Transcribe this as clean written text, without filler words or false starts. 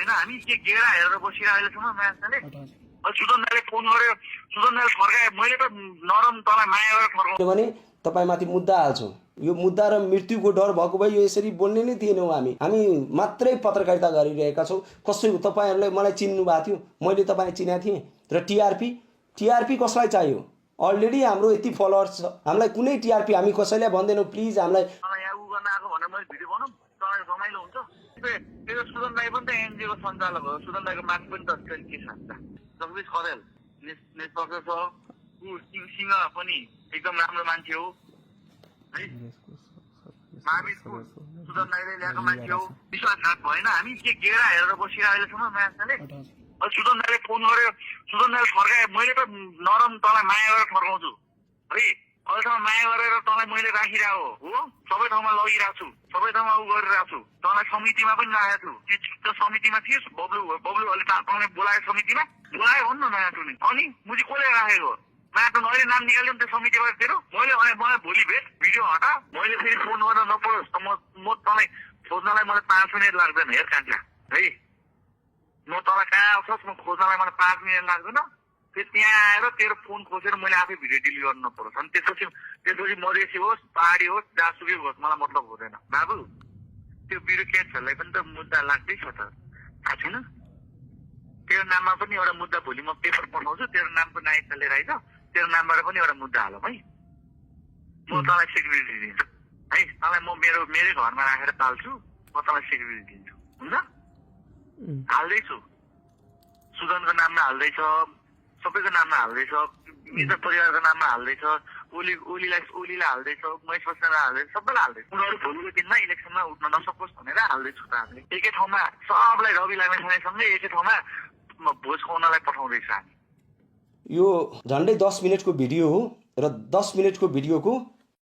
भएन हामी के गेडा हेरेर बसिरहेको अहिलेसम्म म्याचले सुदन दाइले फोन गर्यो सुदन दाइले फर्काए मैले त नरम तँलाई माया गरेर फर्काउँ भने तपाईँमाथि मुद्दा हाल्छौँ यो मुद्दा र मृत्युको डर भएको भए यो यसरी बोल्ने नै थिएनौँ हामी मात्रै पत्रकारिता गरिरहेका छौँ कसै तपाईँहरूले मलाई चिन्नु भएको थियो मैले तपाईँलाई चिनेको थिएँ र टिआरपी कसलाई चाहियो अलरेडी हाम्रो यति फलोअर्स छ हामीलाई कुनै टिआरपी हामी कसैलाई भन्दैनौँ प्लिज हामीलाई यहाँ उ गर्न आएको भनेर मैले भिडियो बनाऊँ तँलाई रमाइलो हुन्छ त्यो सुदन दाइ पनि त एनजिओको सञ्चालक हो सुदन दाइको माग पनि त के सान्छ जगदीश खरेल निष्पक्ष छ ऊ सिंह पनि एकदम राम्रो मान्छे हो है महावीरपुर सुदन दाइले ल्याएको मान्छे हो विश्वासघात भएन हामी के गेडा हेरेर बसिरहेको अहिलेसम्म म्याचले सुदन दाइले फोन गर्यो सुदन दाइले फर्काए मैले त नरम तँलाई माया गरेर फर्काउँछु है अहिलेसम्म माया गरेर तँलाई मैले राखिरहेको हो सबै ठाउँमा लगिरहेको छु सबै ठाउँमा उ गरिरहेको छु तँलाई समितिमा पनि राखेको छु त्यो समितिमा थिएस् बब्लुहरूले तँलाई बोलायो समितिमा बोलायो भन्न नयाँ टुनी अनि मुझे कसले राखेको माटो अहिले नाम निकाल्यो त्यो समितिबाट तेरो मलाई भोलि भेट भिडियो हटा मैले फेरि फोन गर्न नपरोस् त म तँलाई खोज्नलाई मलाई 5 मिनट लाग्दैन हेर कान्छा है म तँलाई कहाँ आउँछस् म खोज्नलाई मलाई 5 मिनट लाग्दैन फेरि त्यहाँ आएर तेरो फोन खोजेर मैले आफै भिडियो डिलिट गर्नु नपरोस् अनि त्यसपछि मधेसी होस् पहाडी होस् जहाँसुकै होस् मलाई मतलब हुँदैन बाबु त्यो ब्युरोक्रेट्सहरूलाई पनि त मुद्दा लाग्दैछ त थाहा छैन तेरो नाममा पनि एउटा मुद्दा भोलि म पेपर पठाउँछु तेरो नामको नायकले लिएर आइज तेरो नामबाट पनि एउटा मुद्दा हालौँ है म तँलाई सेक्युरिटी दिन्छु है तँलाई म मेरै घरमा राखेर पाल्छु म तँलाई सेक्युरिटी दिन्छु हुन्छ हाल्दैछु सुदनको नाममा हाल्दैछ सबैको नाममा हाल्दैछ मित्र परिवारको नाममा हाल्दैछ ओलीलाई हाल्दैछ महेश बस्नेतलाई हाल्दैछ सबैलाई हाल्दैछ उनीहरू भोलिको दिनमा इलेक्सनमा उठ्न नसकोस् भनेर हाल्दैछु त हामीले एकै ठाउँमा सबलाई रवि लामेछानेसँगै एकै ठाउँमा भोज खुवाउनलाई पठाउँदैछ हामी यो झन्डै 10 मिनटको भिडियो हो र 10 मिनटको भिडियोको